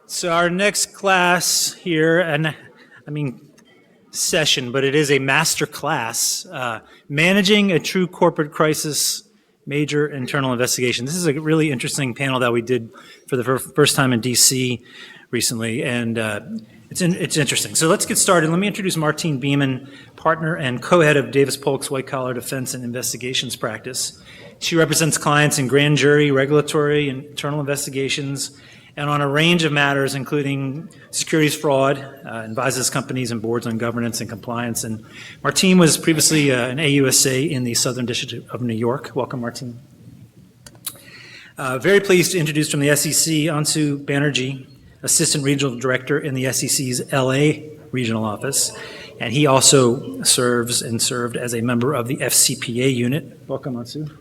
So our next class here, session, but it is a master class, Managing a True Corporate Crisis, Major Internal Investigation. This is a really interesting panel that we did for the first time in DC recently, and it's interesting. So let's get started. Let me introduce Martine Beamon, partner and co-head of Davis Polk's White Collar Defense and Investigations practice. She represents clients in grand jury, regulatory, and internal investigations, and on a range of matters, including securities fraud, advises companies and boards on governance and compliance. And Martine was previously an AUSA in the Southern District of New York. Welcome, Martine. Very pleased to introduce from the SEC, Ansu Banerjee, Assistant Regional Director in the SEC's LA Regional Office. And he also served as a member of the FCPA unit. Welcome, Ansu.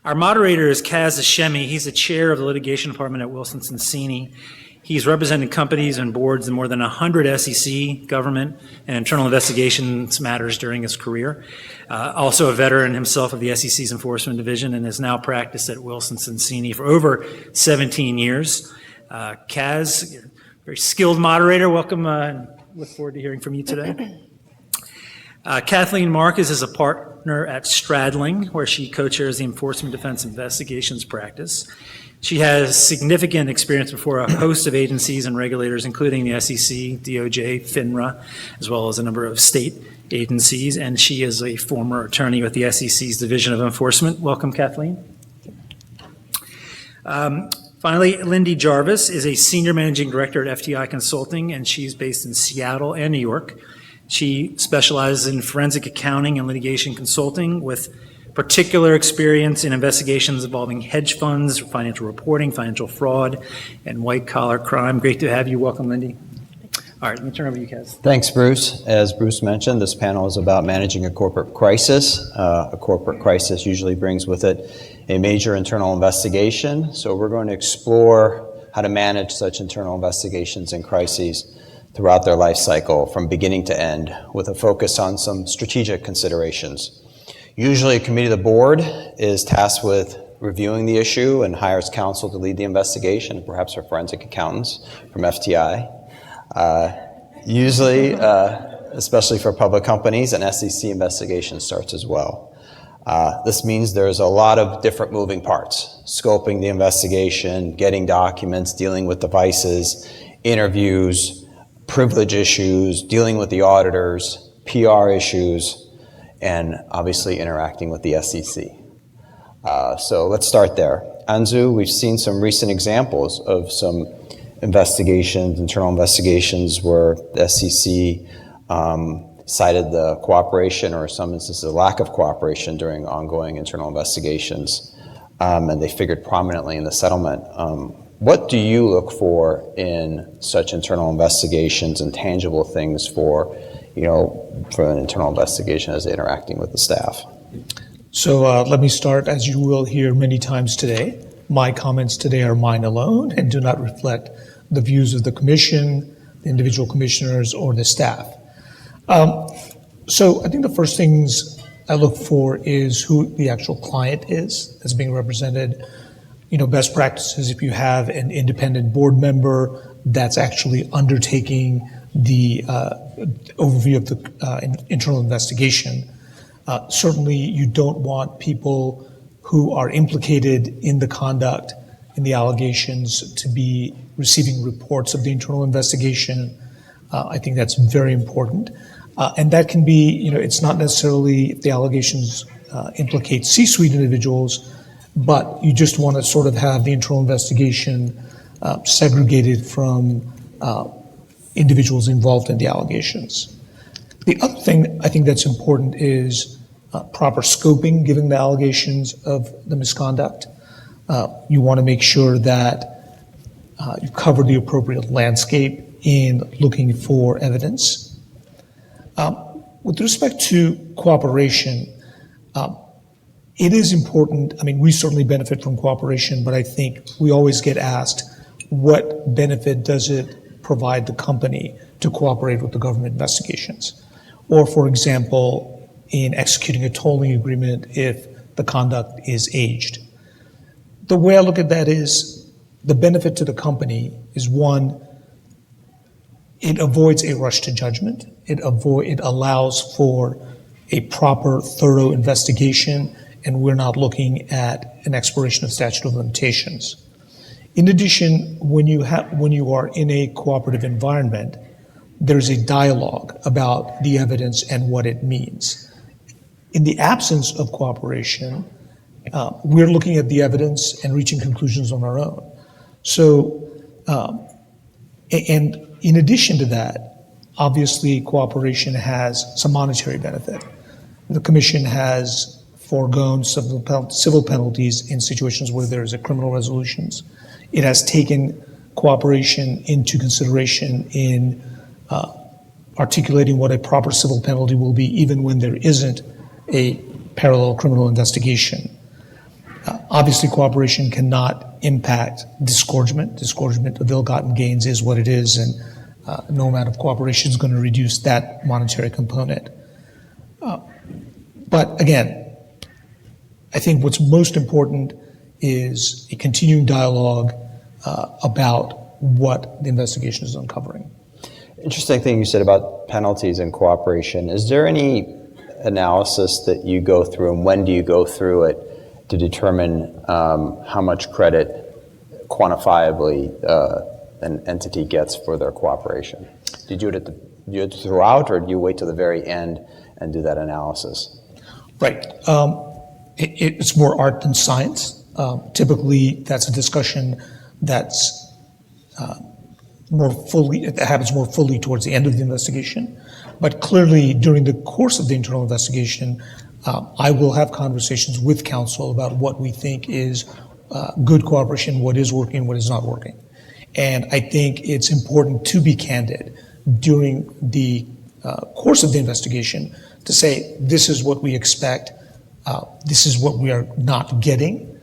Our moderator is Hashemi. He's the chair of the litigation department at Wilson Sonsini. He's represented companies and boards in more than 100 SEC, government, and internal investigations matters during his career. Also a veteran himself of the SEC's enforcement division and has now practiced at Wilson Sonsini for over 17 years. Kaz, very skilled moderator. Welcome. Look forward to hearing from you today. Kathleen Marcus is a partner at Stradling, where she co-chairs the Enforcement Defense Investigations practice. She has significant experience before a host of agencies and regulators, including the SEC, DOJ, FINRA, as well as a number of state agencies, and she is a former attorney with the SEC's Division of Enforcement. Welcome, Kathleen. Finally, Lindi Jarvis is a senior managing director at FTI Consulting, and she's based in Seattle and New York. She specializes in forensic accounting and litigation consulting with particular experience in investigations involving hedge funds, financial reporting, financial fraud, and white-collar crime. Great to have you. Welcome, Lindi. All right, let me turn over to you, Kaz. Thanks, Bruce. As Bruce mentioned, this panel is about managing a corporate crisis. A corporate crisis usually brings with it a major internal investigation, so we're going to explore how to manage such internal investigations and crises throughout their life cycle from beginning to end with a focus on some strategic considerations. Usually a committee of the board is tasked with reviewing the issue and hires counsel to lead the investigation, perhaps our forensic accountants from FTI. Usually, especially for public companies, an SEC investigation starts as well. This means there's a lot of different moving parts: scoping the investigation, getting documents, dealing with devices, interviews, privilege issues, dealing with the auditors, PR issues, and obviously interacting with the SEC. So let's start there. Ansu, we've seen some recent examples of some investigations, internal investigations, where the SEC cited the cooperation, or in some instances the lack of cooperation during ongoing internal investigations, and they figured prominently in the settlement. What do you look for in such internal investigations and tangible things for an internal investigation as interacting with the staff? So let me start, as you will hear many times today. My comments today are mine alone and do not reflect the views of the commission, the individual commissioners, or the staff. So I think the first things I look for is who the actual client is that's being represented. Best practices, if you have an independent board member that's actually undertaking the overview of the internal investigation. Certainly you don't want people who are implicated in the conduct, in the allegations, to be receiving reports of the internal investigation. I think that's very important. And that can be, it's not necessarily if the allegations implicate C-suite individuals, but you just want to sort of have the internal investigation segregated from individuals involved in the allegations. The other thing I think that's important is proper scoping, given the allegations of the misconduct. You want to make sure that you cover the appropriate landscape in looking for evidence. With respect to cooperation, it is important. We certainly benefit from cooperation, but I think we always get asked, what benefit does it provide the company to cooperate with the government investigations? Or, for example, in executing a tolling agreement if the conduct is aged. The way I look at that is, the benefit to the company is, one, it avoids a rush to judgment. It allows for a proper, thorough investigation, and we're not looking at an expiration of statute of limitations. In addition, when you are in a cooperative environment, there's a dialogue about the evidence and what it means. In the absence of cooperation, we're looking at the evidence and reaching conclusions on our own. So, and in addition to that, obviously cooperation has some monetary benefit. The Commission has foregone civil penalties in situations where there is a criminal resolutions. It has taken cooperation into consideration in articulating what a proper civil penalty will be, even when there isn't a parallel criminal investigation. Obviously, cooperation cannot impact disgorgement. Disgorgement of ill-gotten gains is what it is, and no amount of cooperation is going to reduce that monetary component. But again, I think what's most important is a continuing dialogue about what the investigation is uncovering. Interesting thing you said about penalties and cooperation. Is there any analysis that you go through, and when do you go through it to determine how much credit quantifiably an entity gets for their cooperation? Do you do it throughout, or do you wait till the very end and do that analysis? Right. It's more art than science. Typically, that's a discussion that's it happens more fully towards the end of the investigation. But clearly, during the course of the internal investigation, I will have conversations with counsel about what we think is good cooperation, what is working, what is not working. And I think it's important to be candid during the course of the investigation to say, this is what we expect, this is what we are not getting,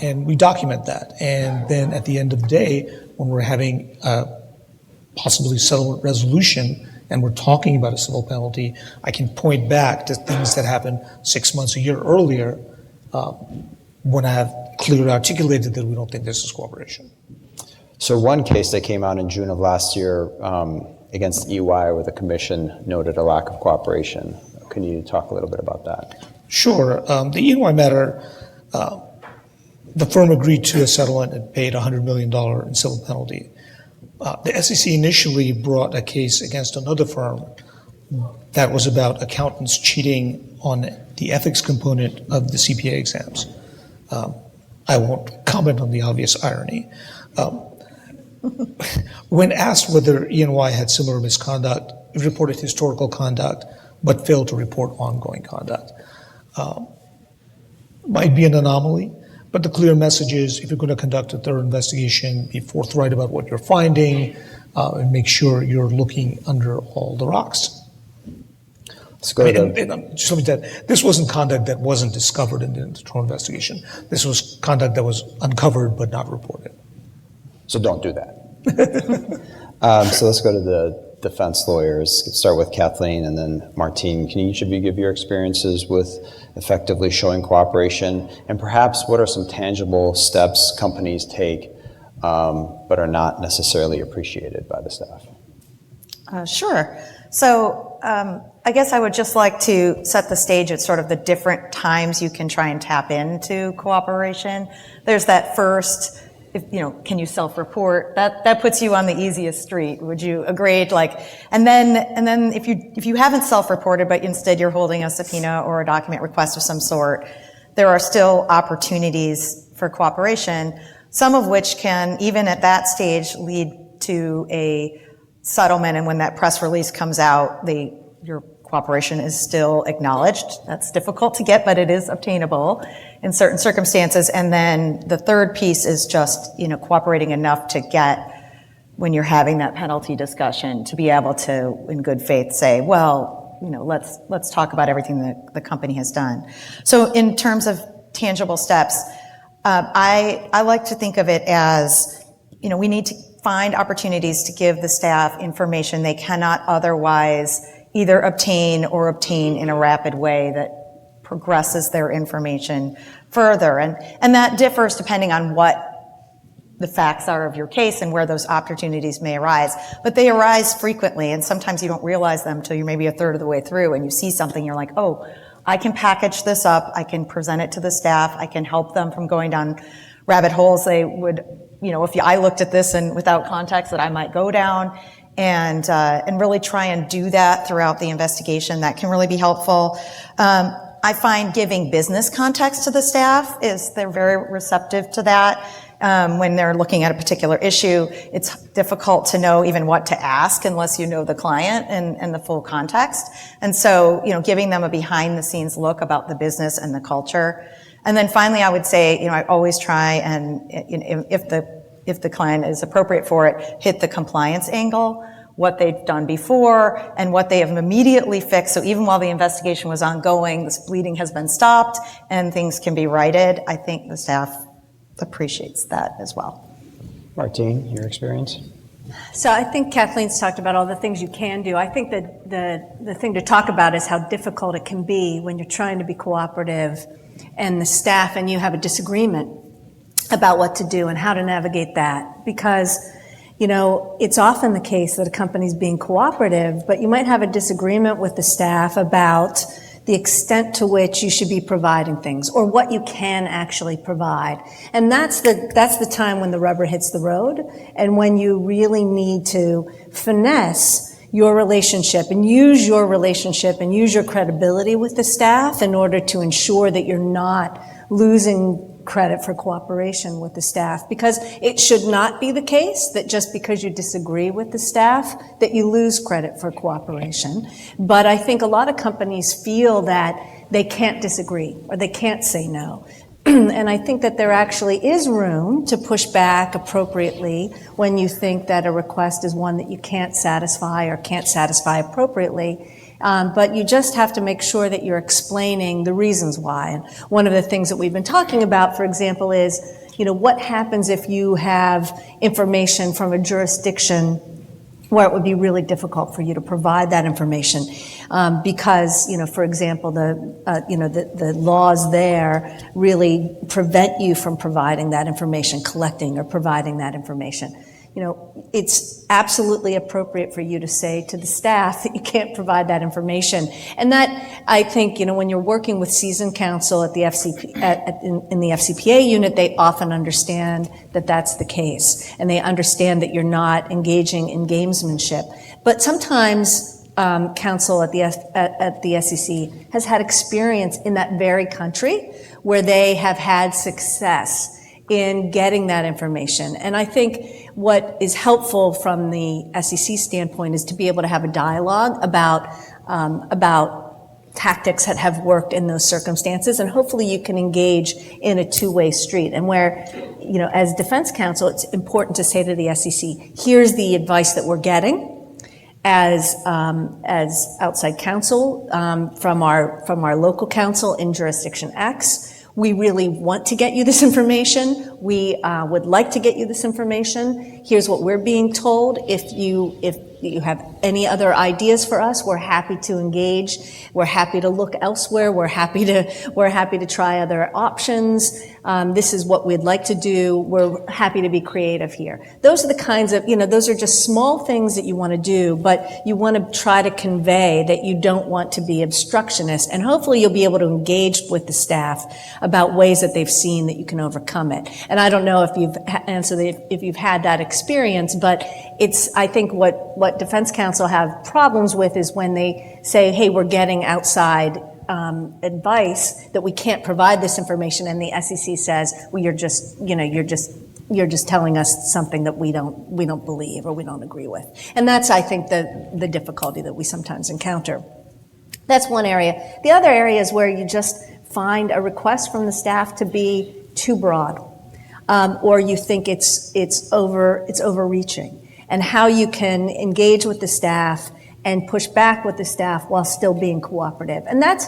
and we document that. And then at the end of the day, when we're having possibly settlement resolution and we're talking about a civil penalty, I can point back to things that happened 6 months, a year earlier, when I have clearly articulated that we don't think this is cooperation. So one case that came out in June of last year against EY, where the Commission noted a lack of cooperation. Can you talk a little bit about that? Sure. The EY matter, the firm agreed to a settlement and paid $100 million in civil penalty. The SEC initially brought a case against another firm that was about accountants cheating on the ethics component of the CPA exams. I won't comment on the obvious irony. When asked whether E&Y had similar misconduct, it reported historical conduct, but failed to report ongoing conduct. Might be an anomaly, but the clear message is, if you're going to conduct a thorough investigation, be forthright about what you're finding, and make sure you're looking under all the rocks. Let's go to Just let me tell you, this wasn't conduct that wasn't discovered in the internal investigation. This was conduct that was uncovered but not reported. So don't do that. So let's go to the defense lawyers. Let's start with Kathleen and then Martine. Can each of you give your experiences with effectively showing cooperation? And perhaps what are some tangible steps companies take but are not necessarily appreciated by the staff? Sure. So I guess I would just like to set the stage at sort of the different times you can try and tap into cooperation. There's that first, can you self-report? That puts you on the easiest street. Would you agree? And then if you haven't self-reported, but instead you're holding a subpoena or a document request of some sort, there are still opportunities for cooperation, some of which can, even at that stage, lead to a settlement. And when that press release comes out, your cooperation is still acknowledged. That's difficult to get, but it is obtainable in certain circumstances. And then the third piece is just, cooperating enough to get, when you're having that penalty discussion, to be able to, in good faith, say, well, let's talk about everything that the company has done. So in terms of tangible steps, I like to think of it as, we need to find opportunities to give the staff information they cannot otherwise either obtain in a rapid way that progresses their information further. And that differs depending on what the facts are of your case and where those opportunities may arise. But they arise frequently, and sometimes you don't realize them until you're maybe a third of the way through and you see something, you're like, oh, I can package this up, I can present it to the staff, I can help them from going down rabbit holes they would, if I looked at this and without context that I might go down, and really try and do that throughout the investigation. That can really be helpful. I find giving business context to the staff they're very receptive to that. When they're looking at a particular issue, it's difficult to know even what to ask unless you know the client and the full context. And so, giving them a behind the scenes look about the business and the culture. And then finally, I would say, I always try and if the client is appropriate for it, hit the compliance angle, what they've done before and what they have immediately fixed. So even while the investigation was ongoing, this bleeding has been stopped and things can be righted. I think the staff appreciates that as well. Martine, your experience? So I think Kathleen's talked about all the things you can do. I think that the thing to talk about is how difficult it can be when you're trying to be cooperative and the staff and you have a disagreement about what to do and how to navigate that. Because, it's often the case that a company's being cooperative, but you might have a disagreement with the staff about the extent to which you should be providing things or what you can actually provide. And that's the time when the rubber hits the road and when you really need to finesse your relationship and use your credibility with the staff in order to ensure that you're not losing credit for cooperation with the staff, because it should not be the case that just because you disagree with the staff that you lose credit for cooperation. But I think a lot of companies feel that they can't disagree or they can't say no. And I think that there actually is room to push back appropriately when you think that a request is one that you can't satisfy or can't satisfy appropriately. But you just have to make sure that you're explaining the reasons why. And one of the things that we've been talking about, for example, is, what happens if you have information from a jurisdiction where it would be really difficult for you to provide that information because, for example, the laws there really prevent you from providing that information, collecting or providing that information. It's absolutely appropriate for you to say to the staff that you can't provide that information. And that, I think, when you're working with seasoned counsel at the in the FCPA unit, they often understand that that's the case. And they understand that you're not engaging in gamesmanship. But sometimes counsel at the SEC has had experience in that very country where they have had success in getting that information. And I think what is helpful from the SEC standpoint is to be able to have a dialogue about tactics that have worked in those circumstances, and hopefully you can engage in a two-way street. And where, as defense counsel, it's important to say to the SEC, here's the advice that we're getting as outside counsel from our local counsel in jurisdiction X. We really want to get you this information. We would like to get you this information. Here's what we're being told. If you have any other ideas for us, we're happy to engage. We're happy to look elsewhere. We're happy to try other options. This is what we'd like to do. We're happy to be creative here. Those are the kinds of, those are just small things that you want to do, but you want to try to convey that you don't want to be obstructionist. And hopefully you'll be able to engage with the staff about ways that they've seen that you can overcome it. And I don't know if you've had that experience, but I think what defense counsel have problems with is when they say, hey, we're getting outside advice that we can't provide this information, and the SEC says, well, you're just telling us something that we don't believe or we don't agree with. And that's, I think, the difficulty that we sometimes encounter. That's one area. The other area is where you just find a request from the staff to be too broad, or you think it's overreaching, and how you can engage with the staff and push back with the staff while still being cooperative. And that's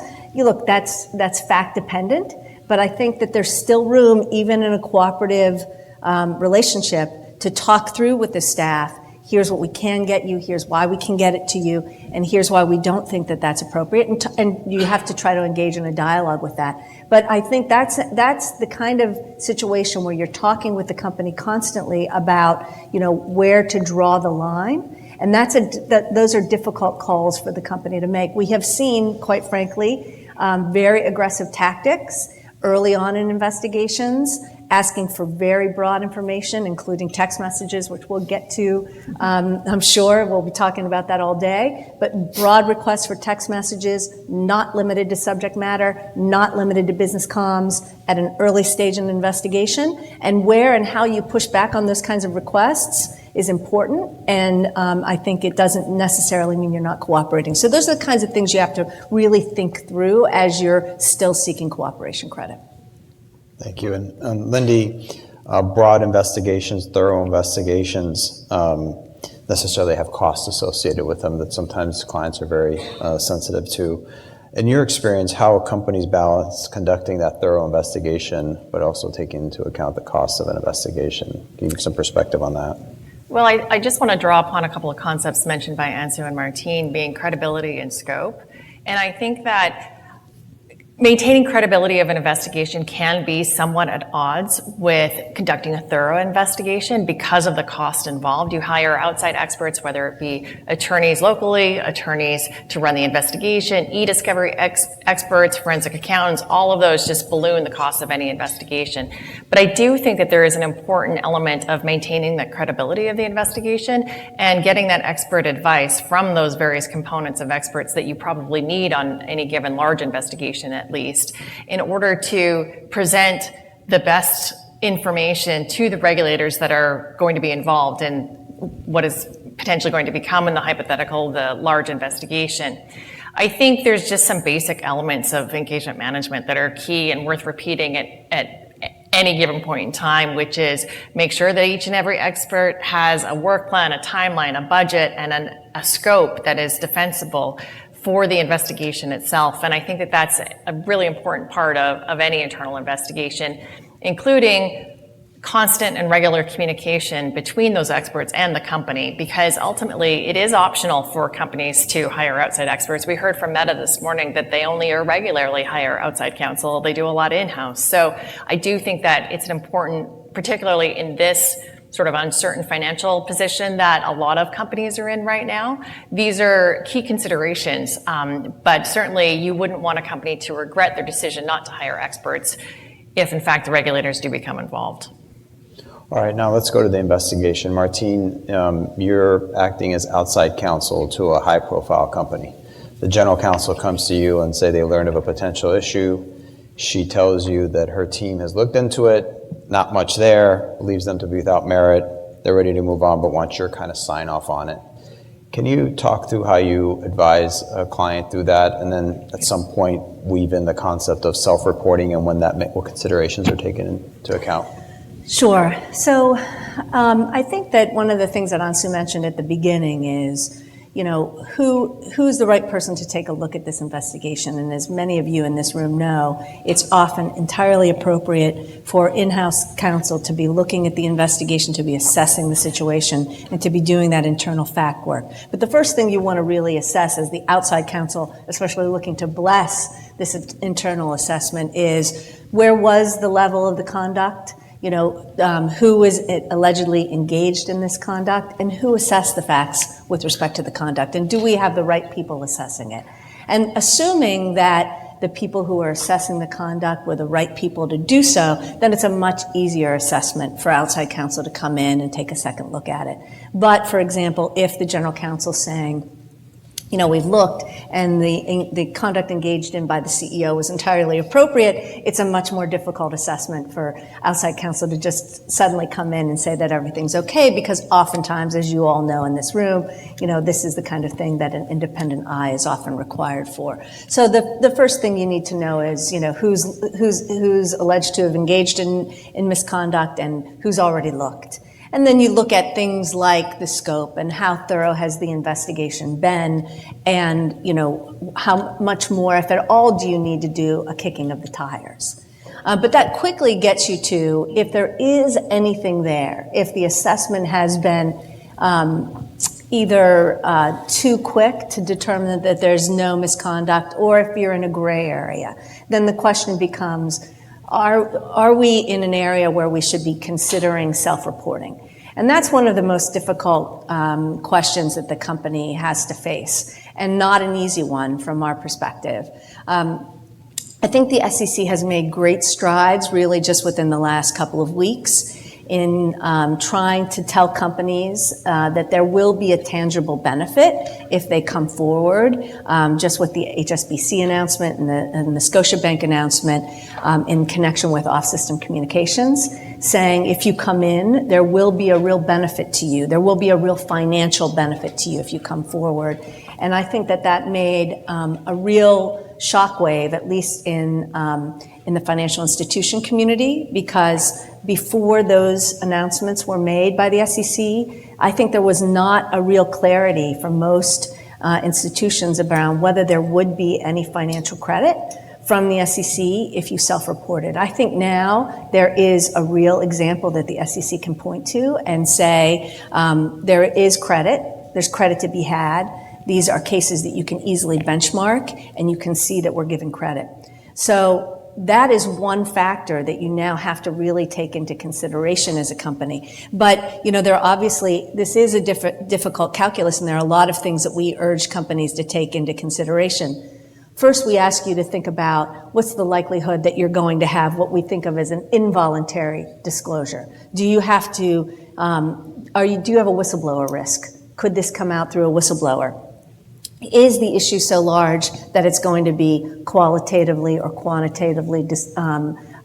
fact dependent, but I think that there's still room, even in a cooperative relationship, to talk through with the staff, here's what we can get you, here's why we can get it to you, and here's why we don't think that that's appropriate. And you have to try to engage in a dialogue with that. But I think that's the kind of situation where you're talking with the company constantly about, where to draw the line. And those are difficult calls for the company to make. We have seen, quite frankly, very aggressive tactics early on in investigations, asking for very broad information, including text messages, which we'll get to. I'm sure we'll be talking about that all day. But broad requests for text messages, not limited to subject matter, not limited to business comms at an early stage in the investigation. And where and how you push back on those kinds of requests is important. And I think it doesn't necessarily mean you're not cooperating. So those are the kinds of things you have to really think through as you're still seeking cooperation credit. Thank you. And Lindi, broad investigations, thorough investigations necessarily have costs associated with them that sometimes clients are very sensitive to. In your experience, how companies balance conducting that thorough investigation, but also taking into account the cost of an investigation? Can you give some perspective on that? Well, I just want to draw upon a couple of concepts mentioned by Ansu and Martine, being credibility and scope. And I think that maintaining credibility of an investigation can be somewhat at odds with conducting a thorough investigation because of the cost involved. You hire outside experts, whether it be attorneys locally, attorneys to run the investigation, e-discovery experts, forensic accountants, all of those just balloon the cost of any investigation. But I do think that there is an important element of maintaining the credibility of the investigation and getting that expert advice from those various components of experts that you probably need on any given large investigation at least, in order to present the best information to the regulators that are going to be involved in what is potentially going to become, in the hypothetical, the large investigation. I think there's just some basic elements of engagement management that are key and worth repeating at any given point in time, which is make sure that each and every expert has a work plan, a timeline, a budget, and a scope that is defensible for the investigation itself. And I think that that's a really important part of any internal investigation, including constant and regular communication between those experts and the company, because ultimately it is optional for companies to hire outside experts. We heard from Meta this morning that they only regularly hire outside counsel. They do a lot in-house. So I do think that it's an important, particularly in this sort of uncertain financial position that a lot of companies are in right now. These are key considerations, but certainly you wouldn't want a company to regret their decision not to hire experts if in fact the regulators do become involved. All right, now let's go to the investigation. Martine, you're acting as outside counsel to a high-profile company. The general counsel comes to you and say they learned of a potential issue. She tells you that her team has looked into it, not much there, believes them to be without merit, they're ready to move on, but wants your kind of sign off on it. Can you talk through how you advise a client through that, and then at some point weave in the concept of self-reporting and when what considerations are taken into account? Sure. So I think that one of the things that Ansu mentioned at the beginning is, who's the right person to take a look at this investigation? And as many of you in this room know, it's often entirely appropriate for in-house counsel to be looking at the investigation, to be assessing the situation, and to be doing that internal fact work. But the first thing you want to really assess as the outside counsel, especially looking to bless this internal assessment, is where was the level of the conduct? Who was allegedly engaged in this conduct, and who assessed the facts with respect to the conduct, and do we have the right people assessing it? And assuming that the people who are assessing the conduct were the right people to do so, then it's a much easier assessment for outside counsel to come in and take a second look at it. But, for example, if the general counsel's saying, we've looked and the conduct engaged in by the CEO was entirely appropriate, it's a much more difficult assessment for outside counsel to just suddenly come in and say that everything's okay, because oftentimes, as you all know in this room, this is the kind of thing that an independent eye is often required for. So the first thing you need to know is, who's alleged to have engaged in misconduct and who's already looked. And then you look at things like the scope and how thorough has the investigation been, and how much more, if at all, do you need to do a kicking of the tires. But that quickly gets you to, if there is anything there, if the assessment has been either too quick to determine that there's no misconduct, or if you're in a gray area, then the question becomes, are we in an area where we should be considering self-reporting? And that's one of the most difficult questions that the company has to face, and not an easy one from our perspective. I think the SEC has made great strides really just within the last couple of weeks in trying to tell companies that there will be a tangible benefit if they come forward, just with the HSBC announcement and the Scotiabank announcement in connection with off-system communications, saying if you come in, there will be a real benefit to you. There will be a real financial benefit to you if you come forward. And I think that made a real shockwave, at least in the financial institution community, because before those announcements were made by the SEC, I think there was not a real clarity for most institutions around whether there would be any financial credit from the SEC if you self-reported. I think now there is a real example that the SEC can point to and say there is credit, there's credit to be had. These are cases that you can easily benchmark, and you can see that we're giving credit. So that is one factor that you now have to really take into consideration as a company. But, there are obviously, this is a difficult calculus, and there are a lot of things that we urge companies to take into consideration. First, we ask you to think about what's the likelihood that you're going to have what we think of as an involuntary disclosure. Do you have to, do you have a whistleblower risk? Could this come out through a whistleblower? Is the issue so large that it's going to be qualitatively or quantitatively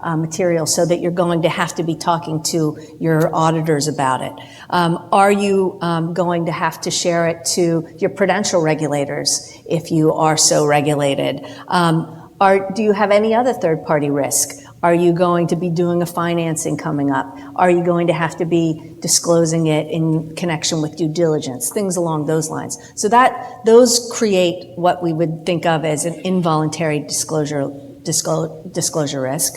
material, so that you're going to have to be talking to your auditors about it? Are you going to have to share it to your prudential regulators if you are so regulated? Do you have any other third-party risk? Are you going to be doing a financing coming up? Are you going to have to be disclosing it in connection with due diligence? Things along those lines. So those create what we would think of as an involuntary disclosure risk.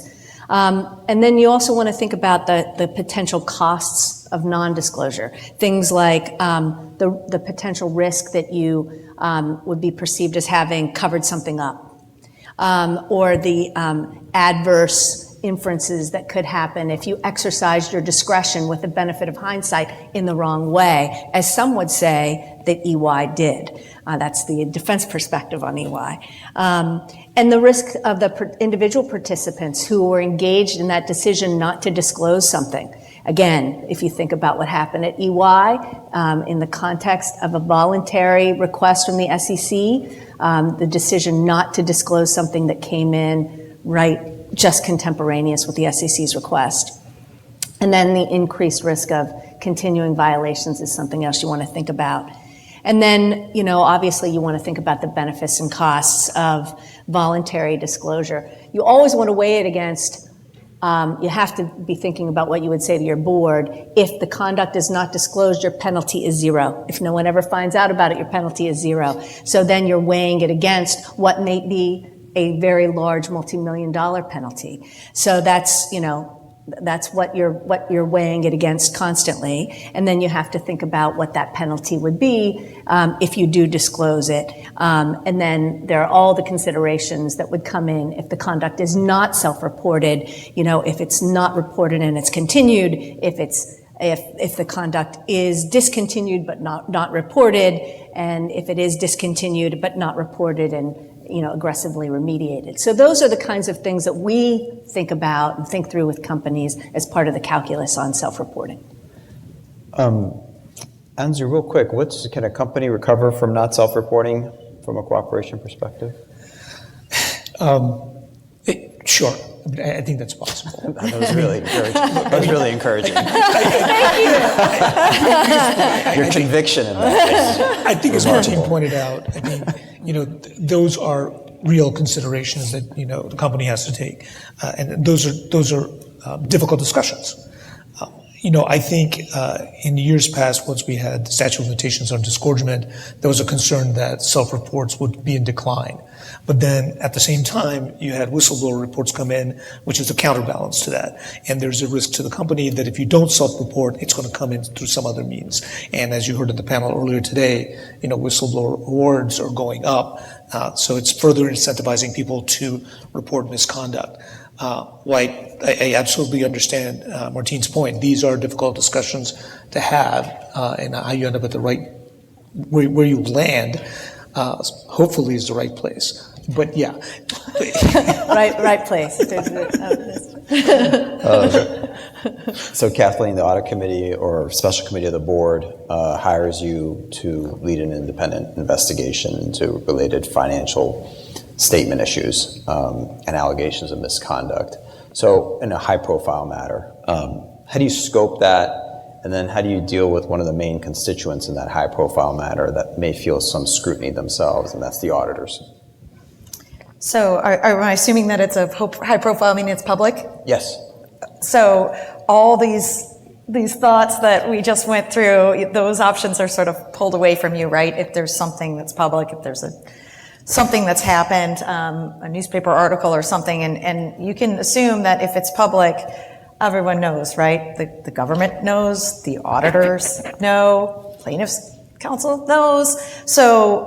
And then you also want to think about the potential costs of non-disclosure. Things like the potential risk that you would be perceived as having covered something up. Or the adverse inferences that could happen if you exercised your discretion with the benefit of hindsight in the wrong way, as some would say that EY did. That's the defense perspective on EY. And the risk of the individual participants who were engaged in that decision not to disclose something. Again, if you think about what happened at EY, in the context of a voluntary request from the SEC, the decision not to disclose something that came in just contemporaneous with the SEC's request. And then the increased risk of continuing violations is something else you want to think about. And then, obviously you want to think about the benefits and costs of voluntary disclosure. You always want to weigh it against, you have to be thinking about what you would say to your board. If the conduct is not disclosed, your penalty is zero. If no one ever finds out about it, your penalty is zero. So then you're weighing it against what may be a very large multi-million-dollar penalty. So that's what you're weighing it against constantly. And then you have to think about what that penalty would be if you do disclose it. And then there are all the considerations that would come in if the conduct is not self-reported, if it's not reported and it's continued, if the conduct is discontinued but not reported, and if it is discontinued but not reported and aggressively remediated. So those are the kinds of things that we think about and think through with companies as part of the calculus on self-reporting. Ansu, real quick, can a company recover from not self-reporting from a cooperation perspective? Sure. I think that's possible. That was really encouraging. That was really encouraging. Your conviction in that is I think, as Martine pointed out, I think those are real considerations that the company has to take, and those are difficult discussions. I think in years past, once we had the statute of limitations on disgorgement, there was a concern that self-reports would be in decline. But then at the same time, you had whistleblower reports come in, which is a counterbalance to that. And there's a risk to the company that if you don't self-report, it's going to come in through some other means. And as you heard in the panel earlier today, whistleblower awards are going up. So it's further incentivizing people to report misconduct. I absolutely understand Martine's point. These are difficult discussions to have, and how you end up at the right, where you land, hopefully is the right place. But yeah. Right place. So Kathleen, the audit committee or special committee of the board hires you to lead an independent investigation into related financial statement issues and allegations of misconduct. So in a high-profile matter, how do you scope that? And then how do you deal with one of the main constituents in that high-profile matter that may feel some scrutiny themselves, and that's the auditors? So am I assuming that it's a high profile, meaning it's public? Yes. So all these thoughts that we just went through, those options are sort of pulled away from you, right? If there's something that's public, if there's something that's happened, a newspaper article or something, and you can assume that if it's public, everyone knows, right? The government knows, the auditors know, plaintiffs' counsel knows. So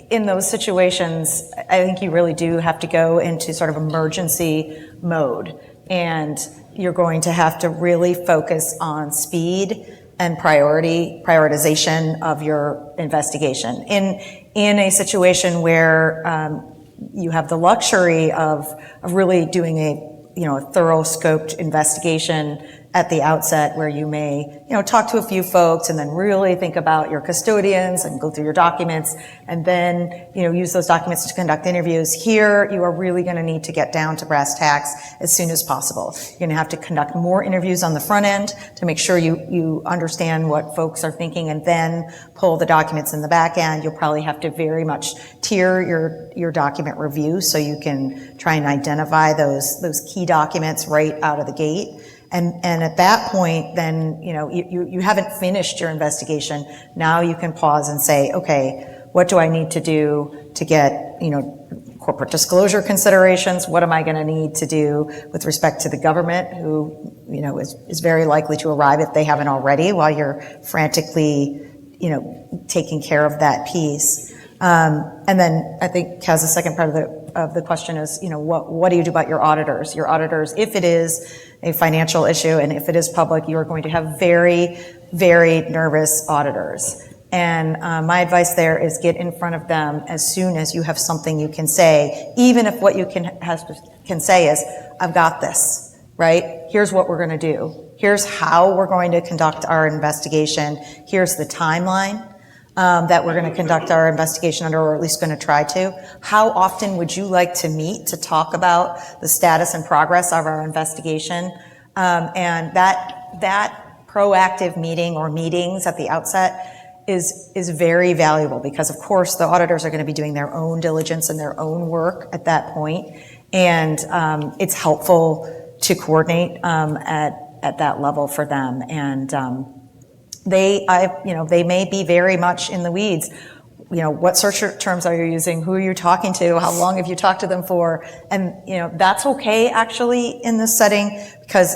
in those situations, I think you really do have to go into sort of emergency mode, and you're going to have to really focus on speed and prioritization of your investigation. In a situation where you have the luxury of really doing a thorough scoped investigation at the outset, where you may talk to a few folks and then really think about your custodians and go through your documents and then use those documents to conduct interviews. Here you are really going to need to get down to brass tacks as soon as possible. You're going to have to conduct more interviews on the front end to make sure you understand what folks are thinking, and then pull the documents in the back end. You'll probably have to very much tier your document review so you can try and identify those key documents right out of the gate. And at that point, then, you haven't finished your investigation. Now you can pause and say, okay, what do I need to do to get, corporate disclosure considerations? What am I going to need to do with respect to the government, who, is very likely to arrive if they haven't already, while you're frantically, taking care of that piece. And then I think Kaz, the second part of the question is, what do you do about your auditors? Your auditors, if it is a financial issue and if it is public, you are going to have very, very nervous auditors. And my advice there is get in front of them as soon as you have something you can say, even if what you can say is, I've got this, right? Here's what we're going to do. Here's how we're going to conduct our investigation. Here's the timeline that we're going to conduct our investigation under, or at least going to try to. How often would you like to meet to talk about the status and progress of our investigation? And that proactive meeting or meetings at the outset is very valuable, because of course the auditors are going to be doing their own diligence and their own work at that point. And it's helpful to coordinate at that level for them. And they may be very much in the weeds. What search terms are you using? Who are you talking to? How long have you talked to them for? And, that's okay actually in this setting, because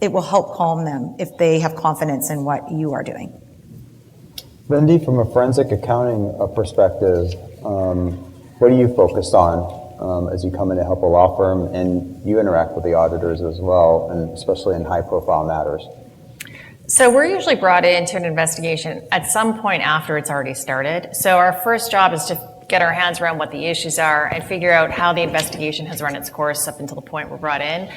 it will help calm them if they have confidence in what you are doing. Lindi, from a forensic accounting perspective, what are you focused on as you come in to help a law firm, and you interact with the auditors as well, and especially in high-profile matters? So we're usually brought into an investigation at some point after it's already started. So our first job is to get our hands around what the issues are and figure out how the investigation has run its course up until the point we're brought in.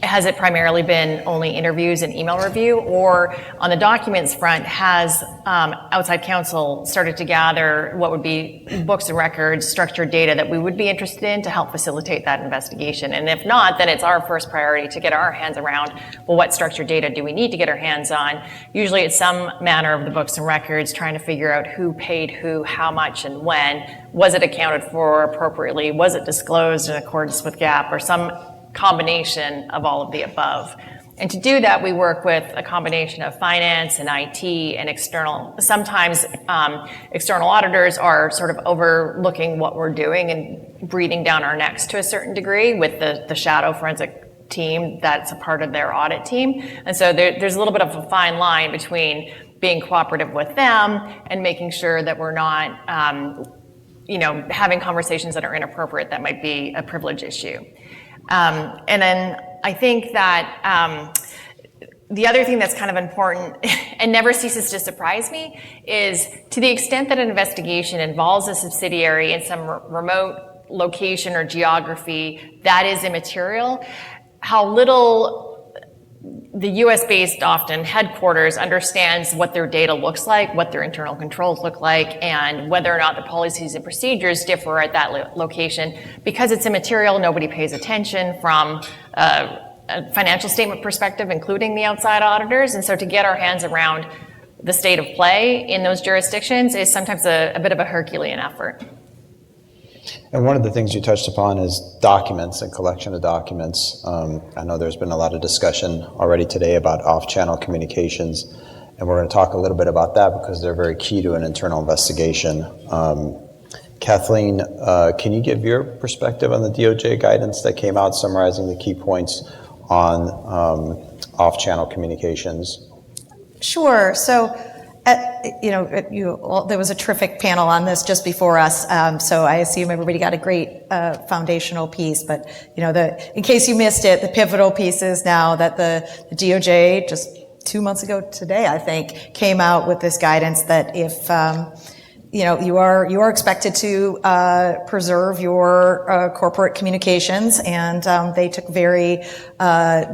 Has it primarily been only interviews and email review, or on the documents front, has outside counsel started to gather what would be books and records, structured data that we would be interested in to help facilitate that investigation? And if not, then it's our first priority to get our hands around, well, what structured data do we need to get our hands on? Usually it's some manner of the books and records, trying to figure out who paid who, how much, and when. Was it accounted for appropriately? Was it disclosed in accordance with GAAP, or some combination of all of the above? And to do that, we work with a combination of finance and IT and external. Sometimes external auditors are sort of overlooking what we're doing and breathing down our necks to a certain degree with the shadow forensic team that's a part of their audit team. And so there's a little bit of a fine line between being cooperative with them and making sure that we're not having conversations that are inappropriate that might be a privilege issue. And then I think that the other thing that's kind of important and never ceases to surprise me is to the extent that an investigation involves a subsidiary in some remote location or geography that is immaterial, how little the US-based often headquarters understands what their data looks like, what their internal controls look like, and whether or not the policies and procedures differ at that location. Because it's immaterial, nobody pays attention from a financial statement perspective, including the outside auditors. And so to get our hands around the state of play in those jurisdictions is sometimes a bit of a Herculean effort. And one of the things you touched upon is documents and collection of documents. I know there's been a lot of discussion already today about off-channel communications, and we're going to talk a little bit about that because they're very key to an internal investigation. Kathleen, can you give your perspective on the DOJ guidance that came out summarizing the key points on off-channel communications? Sure. So, there was a terrific panel on this just before us, so I assume everybody got a great foundational piece. But in case you missed it, the pivotal piece is now that the DOJ just 2 months ago today, I think, came out with this guidance that if you are expected to preserve your corporate communications, and they took very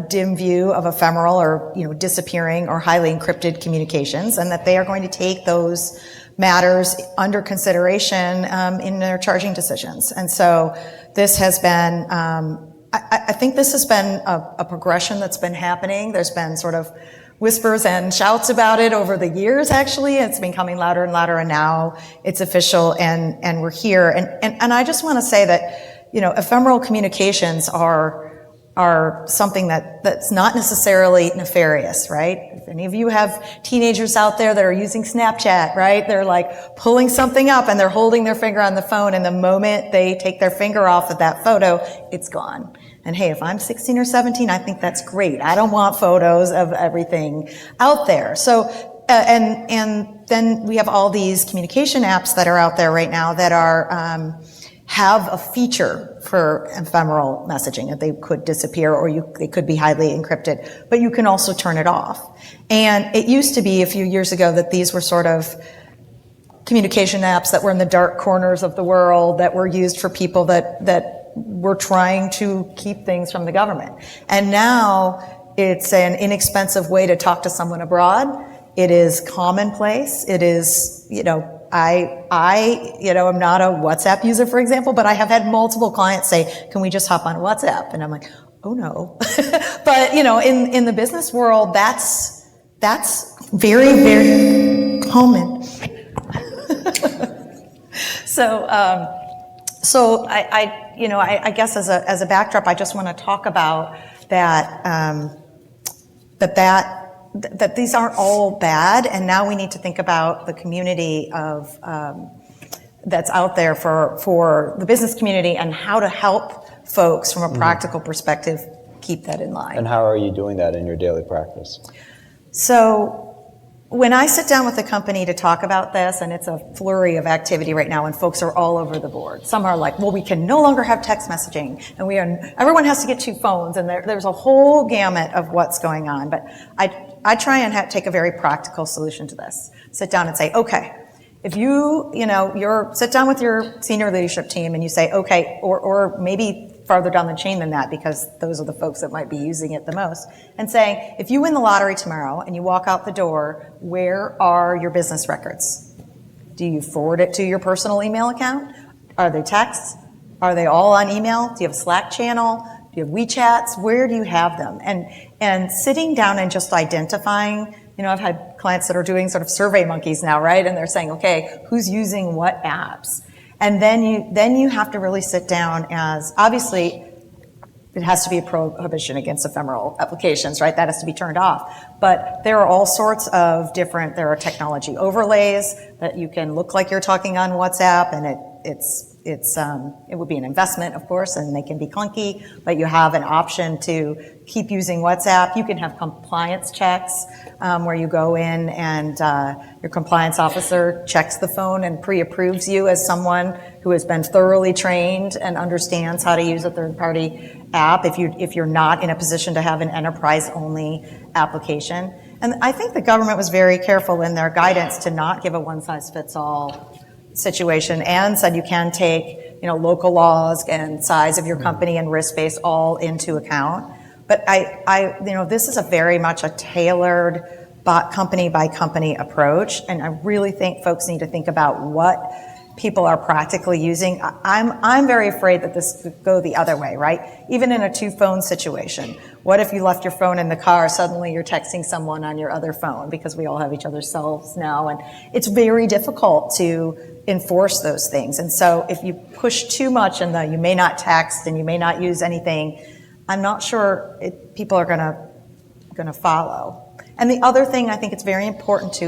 dim view of ephemeral or disappearing or highly encrypted communications, and that they are going to take those matters under consideration in their charging decisions. And so this has been, I think this has been a progression that's been happening. There's been sort of whispers and shouts about it over the years, actually. It's been coming louder and louder, and now it's official, and we're here. And I just want to say that, ephemeral communications are something that's not necessarily nefarious, right? If any of you have teenagers out there that are using Snapchat, right? They're like pulling something up and they're holding their finger on the phone, and the moment they take their finger off of that photo, it's gone. And hey, if I'm 16 or 17, I think that's great. I don't want photos of everything out there. So, and then we have all these communication apps that are out there right now that are, have a feature for ephemeral messaging, that they could disappear or they could be highly encrypted, but you can also turn it off. And it used to be a few years ago that these were sort of communication apps that were in the dark corners of the world, that were used for people that were trying to keep things from the government. And now it's an inexpensive way to talk to someone abroad. It is commonplace. It is, I am not a WhatsApp user, for example, but I have had multiple clients say, can we just hop on WhatsApp? And I'm like, oh no. But, in the business world, that's very, very common. So I guess as a backdrop, I just want to talk about that these aren't all bad, and now we need to think about the community of that's out there for the business community, and how to help folks from a practical perspective keep that in line. And how are you doing that in your daily practice? So when I sit down with a company to talk about this, and it's a flurry of activity right now, and folks are all over the board. Some are like, well, we can no longer have text messaging, and everyone has to get 2 phones, and there's a whole gamut of what's going on. But I try and take a very practical solution to this. Sit down and say, okay, if you sit down with your senior leadership team and you say, okay, or maybe farther down the chain than that, because those are the folks that might be using it the most, and saying, if you win the lottery tomorrow and you walk out the door, where are your business records? Do you forward it to your personal email account? Are they texts? Are they all on email? Do you have a Slack channel? Do you have WeChats? Where do you have them? And sitting down and just identifying, I've had clients that are doing sort of survey monkeys now, right? And they're saying, okay, who's using what apps? And then you have to really sit down, as obviously it has to be a prohibition against ephemeral applications, right? That has to be turned off. But there are all sorts of different, there are technology overlays that you can look like you're talking on WhatsApp, and it would be an investment, of course, and they can be clunky, but you have an option to keep using WhatsApp. You can have compliance checks where you go in and your compliance officer checks the phone and pre-approves you as someone who has been thoroughly trained and understands how to use a third-party app if you're not in a position to have an enterprise-only application. And I think the government was very careful in their guidance to not give a one-size-fits-all situation, and said you can take, local laws and size of your company and risk base all into account. But this is a very much a tailored company by company approach, and I really think folks need to think about what people are practically using. I'm very afraid that this could go the other way, right? Even in a two-phone situation. What if you left your phone in the car, suddenly you're texting someone on your other phone, because we all have each other's cells now, and it's very difficult to enforce those things. And so if you push too much and you may not text and you may not use anything, I'm not sure people are gonna follow. And the other thing, I think it's very important to,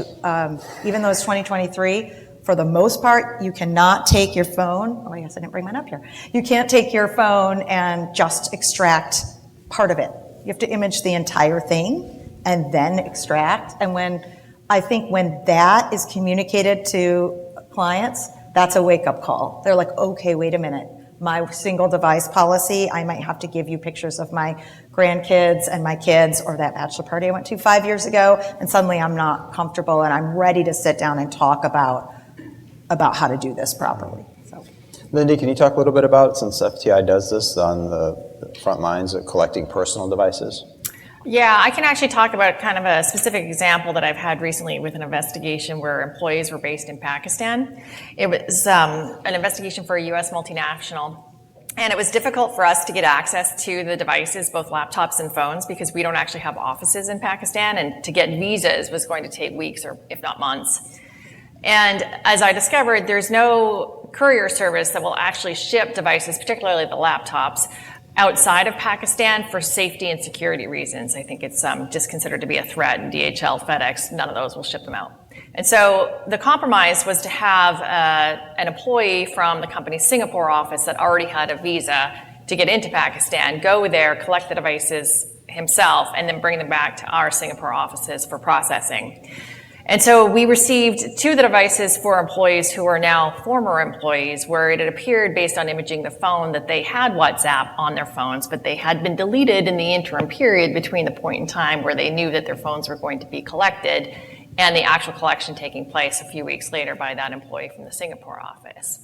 even though it's 2023, for the most part, you cannot take your phone. Oh, I guess I didn't bring mine up here. You can't take your phone and just extract part of it. You have to image the entire thing and then extract. And when that is communicated to clients, that's a wake-up call. They're like, okay, wait a minute. My single device policy, I might have to give you pictures of my grandkids and my kids, or that bachelor party I went to 5 years ago, and suddenly I'm not comfortable and I'm ready to sit down and talk about how to do this properly. So. Lindi, can you talk a little bit about, since FTI does this on the front lines of collecting personal devices? Yeah, I can actually talk about kind of a specific example that I've had recently with an investigation where employees were based in Pakistan. It was an investigation for a U.S. multinational, and it was difficult for us to get access to the devices, both laptops and phones, because we don't actually have offices in Pakistan, and to get visas was going to take weeks or if not months. And as I discovered, there's no courier service that will actually ship devices, particularly the laptops, outside of Pakistan for safety and security reasons. I think it's just considered to be a threat, and DHL, FedEx, none of those will ship them out. And so the compromise was to have an employee from the company's Singapore office that already had a visa to get into Pakistan, go there, collect the devices himself, and then bring them back to our Singapore offices for processing. And so we received 2 of the devices for employees who are now former employees, where it had appeared based on imaging the phone that they had WhatsApp on their phones, but they had been deleted in the interim period between the point in time where they knew that their phones were going to be collected and the actual collection taking place a few weeks later by that employee from the Singapore office.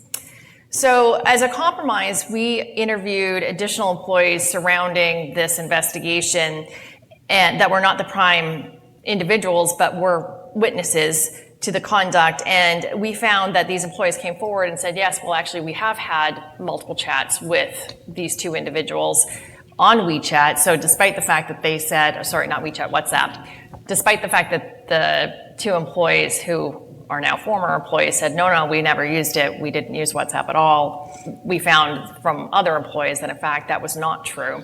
So as a compromise, we interviewed additional employees surrounding this investigation, and that were not the prime individuals, but were witnesses to the conduct, and we found that these employees came forward and said, yes, well, actually, we have had multiple chats with these 2 individuals on WeChat. So despite the fact that they said, sorry, not WeChat, WhatsApp, despite the fact that the 2 employees who are now former employees said, no, we never used it, we didn't use WhatsApp at all, we found from other employees that, in fact, that was not true.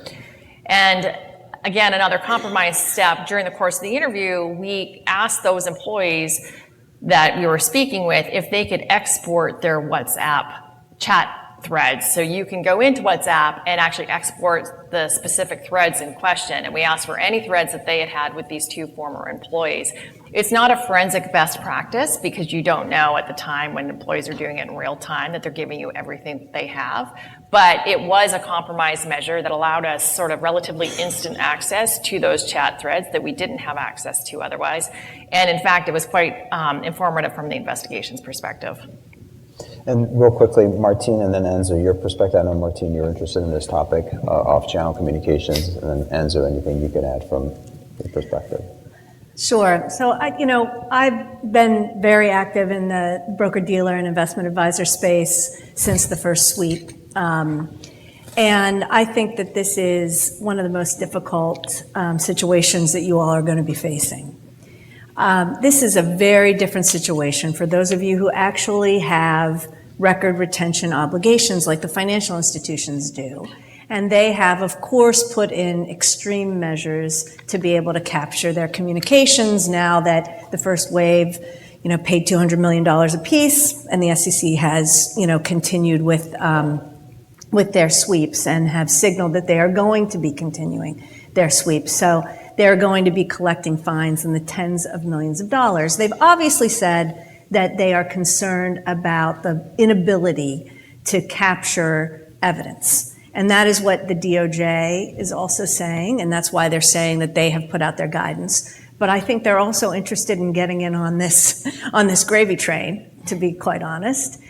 And again, another compromise step, during the course of the interview, we asked those employees that we were speaking with if they could export their WhatsApp chat threads. So you can go into WhatsApp and actually export the specific threads in question. And we asked for any threads that they had had with these 2 former employees. It's not a forensic best practice, because you don't know at the time when employees are doing it in real time that they're giving you everything that they have. But it was a compromise measure that allowed us sort of relatively instant access to those chat threads that we didn't have access to otherwise. And in fact, it was quite informative from the investigation's perspective. And real quickly, Martine and then Ansu, your perspective. I know, Martine, you're interested in this topic, off-channel communications, and then Ansu, anything you can add from your perspective? Sure. So, I've been very active in the broker-dealer and investment advisor space since the first sweep. And I think that this is one of the most difficult situations that you all are going to be facing. This is a very different situation for those of you who actually have record retention obligations like the financial institutions do. And they have, of course, put in extreme measures to be able to capture their communications now that the first wave, paid $200 million apiece, and the SEC has, continued with their sweeps and have signaled that they are going to be continuing their sweeps. So they're going to be collecting fines in the tens of millions of dollars. They've obviously said that they are concerned about the inability to capture evidence. And that is what the DOJ is also saying, and that's why they're saying that they have put out their guidance. But I think they're also interested in getting in on this gravy train, to be quite honest,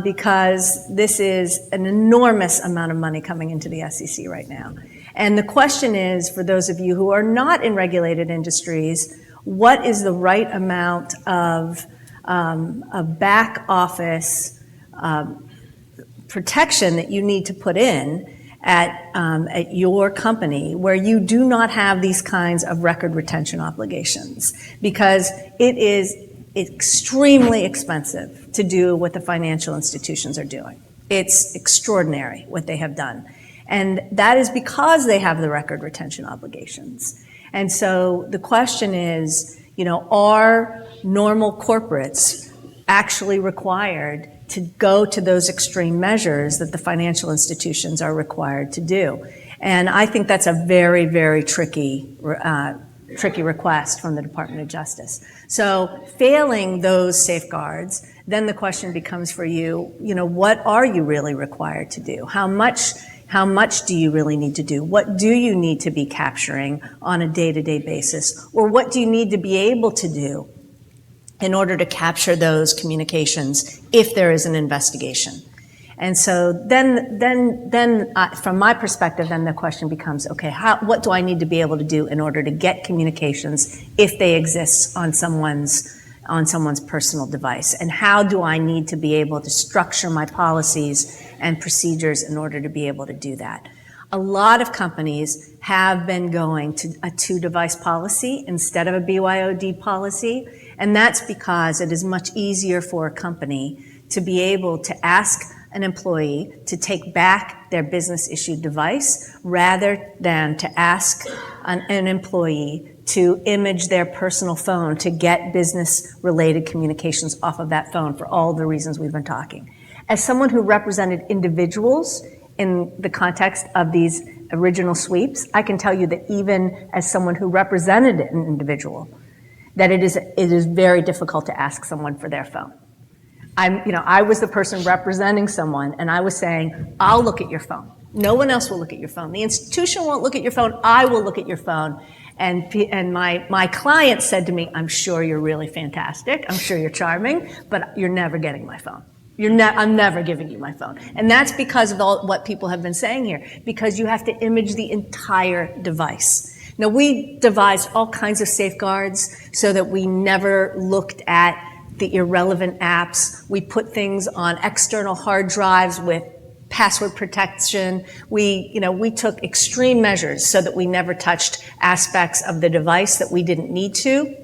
because this is an enormous amount of money coming into the SEC right now. And the question is, for those of you who are not in regulated industries, what is the right amount of back office protection that you need to put in at your company where you do not have these kinds of record retention obligations? Because it is extremely expensive to do what the financial institutions are doing. It's extraordinary what they have done. And that is because they have the record retention obligations. And so the question is, are normal corporates actually required to go to those extreme measures that the financial institutions are required to do? And I think that's a very, very tricky request from the Department of Justice. So failing those safeguards, then the question becomes for you, what are you really required to do? How much do you really need to do? What do you need to be capturing on a day-to-day basis? Or what do you need to be able to do in order to capture those communications if there is an investigation? And so then from my perspective, then the question becomes, okay, what do I need to be able to do in order to get communications if they exist on someone's personal device? And how do I need to be able to structure my policies and procedures in order to be able to do that? A lot of companies have been going to a two-device policy instead of a BYOD policy, and that's because it is much easier for a company to be able to ask an employee to take back their business-issued device rather than to ask an employee to image their personal phone to get business-related communications off of that phone for all the reasons we've been talking. As someone who represented individuals in the context of these original sweeps, I can tell you that even as someone who represented an individual, that it is very difficult to ask someone for their phone. I was the person representing someone, and I was saying, I'll look at your phone. No one else will look at your phone. The institution won't look at your phone. I will look at your phone. And my client said to me, I'm sure you're really fantastic. I'm sure you're charming, but you're never getting my phone. I'm never giving you my phone. And that's because of what people have been saying here, because you have to image the entire device. Now, we devised all kinds of safeguards so that we never looked at the irrelevant apps. We put things on external hard drives with password protection. We took extreme measures so that we never touched aspects of the device that we didn't need to.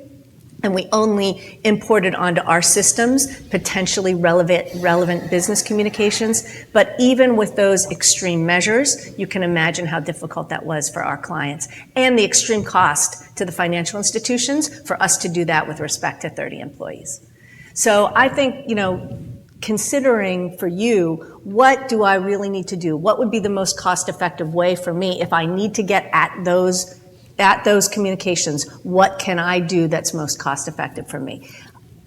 And we only imported onto our systems potentially relevant business communications. But even with those extreme measures, you can imagine how difficult that was for our clients and the extreme cost to the financial institutions for us to do that with respect to 30 employees. So I think, considering for you, what do I really need to do? What would be the most cost-effective way for me if I need to get at those communications? What can I do that's most cost-effective for me?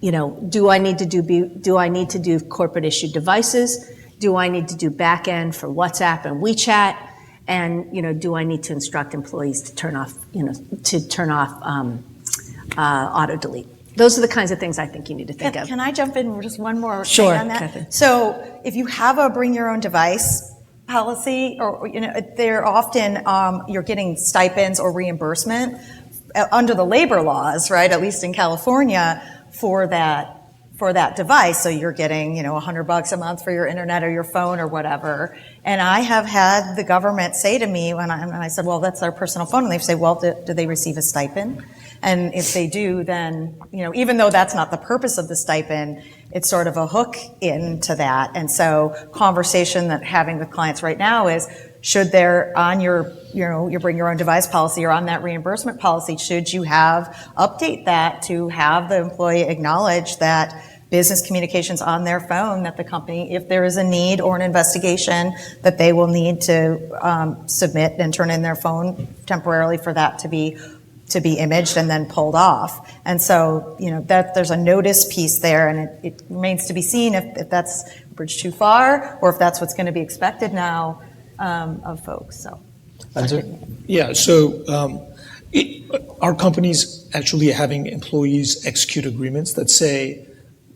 Do I need to do corporate issued devices? Do I need to do back end for WhatsApp and WeChat? And do I need to instruct employees to turn off auto delete? Those are the kinds of things I think you need to think of. Can I jump in just one more Sure, thing on that? Kathleen. So if you have a bring your own device policy, or they're often you're getting stipends or reimbursement under the labor laws, right? At least in California for that device. So you're getting $100 a month for your internet or your phone or whatever. And I have had the government say to me when I said, well, that's our personal phone, and they say, well, do they receive a stipend? And if they do, then, even though that's not the purpose of the stipend, it's sort of a hook into that. And so conversation that having with clients right now is, should there, on your, your bring your own device policy or on that reimbursement policy, should you update that to have the employee acknowledge that business communications on their phone, that the company, if there is a need or an investigation, that they will need to submit and turn in their phone temporarily for that to be imaged and then pulled off. And so, that there's a notice piece there, and it remains to be seen if that's a bridge too far or if that's what's going to be expected now of folks. So, yeah. So our company's actually having employees execute agreements that say,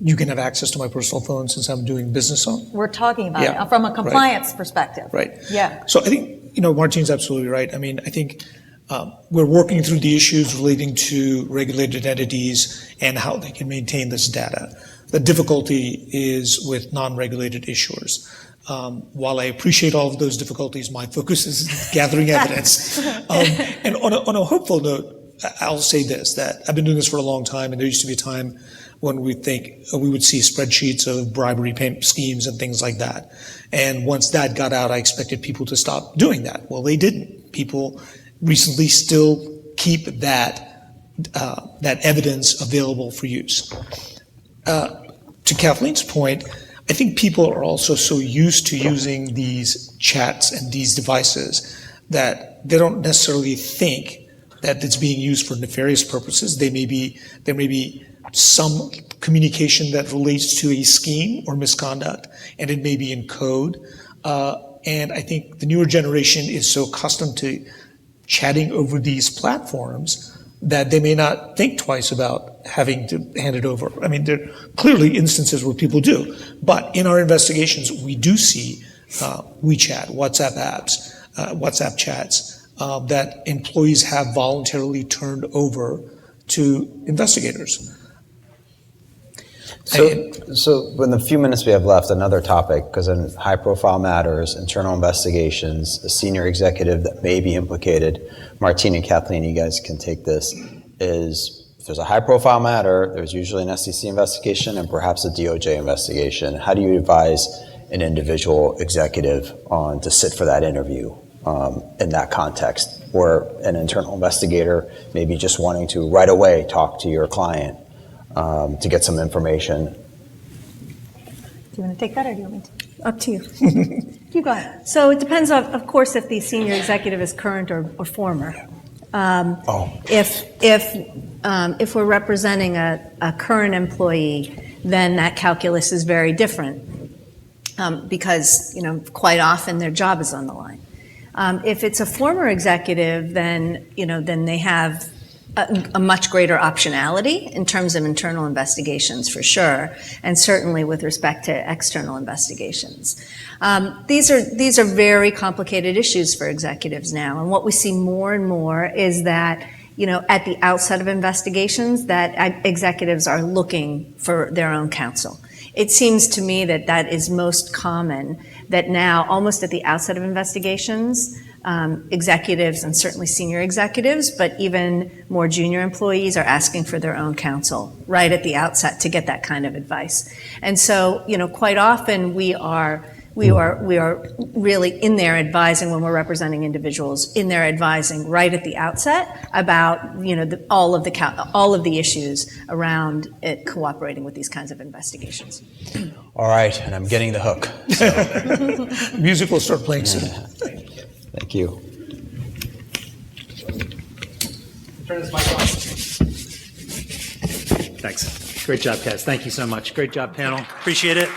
you can have access to my personal phone since I'm doing business on. We're talking about it from a compliance perspective. Right. Yeah. So I think, Martine's absolutely right. I mean, I think we're working through the issues relating to regulated entities and how they can maintain this data. The difficulty is with non-regulated issuers. While I appreciate all of those difficulties, my focus is gathering evidence. And on a hopeful note, I'll say this, that I've been doing this for a long time, and there used to be a time when we would see spreadsheets of bribery payment schemes and things like that. And once that got out, I expected people to stop doing that. Well, they didn't. People recently still keep that evidence available for use. To Kathleen's point, I think people are also so used to using these chats and these devices that they don't necessarily think that it's being used for nefarious purposes. There may be some communication that relates to a scheme or misconduct, and it may be in code. And I think the newer generation is so accustomed to chatting over these platforms that they may not think twice about having to hand it over. I mean, there are clearly instances where people do, but in our investigations, we do see WeChat, WhatsApp apps, WhatsApp chats that employees have voluntarily turned over to investigators. So in the few minutes we have left, another topic, because in high-profile matters, internal investigations, a senior executive that may be implicated, Martine and Kathleen, you guys can take this, is if there's a high-profile matter, there's usually an SEC investigation and perhaps a DOJ investigation. How do you advise an individual executive on to sit for that interview in that context, where an internal investigator may be just wanting to right away talk to your client to get some information? Do you want to take that, or do you want me to? Up to you. You go ahead. So it depends, of course, if the senior executive is current or former. If we're representing a current employee, then that calculus is very different because quite often their job is on the line. If it's a former executive, then they have a much greater optionality in terms of internal investigations, for sure, and certainly with respect to external investigations. These are very complicated issues for executives now, and what we see more and more is that at the outset of investigations, that executives are looking for their own counsel. It seems to me that is most common, that now almost at the outset of investigations, executives and certainly senior executives, but even more junior employees are asking for their own counsel right at the outset to get that kind of advice. And so, quite often we are really in there advising, when we're representing individuals, in there advising right at the outset about all of the issues around it cooperating with these kinds of investigations. All right, and I'm getting the hook. So. Music will start playing soon. Thank you. Turn this mic on. Thanks. Great job, Kaz. Thank you so much. Great job, panel. Appreciate it.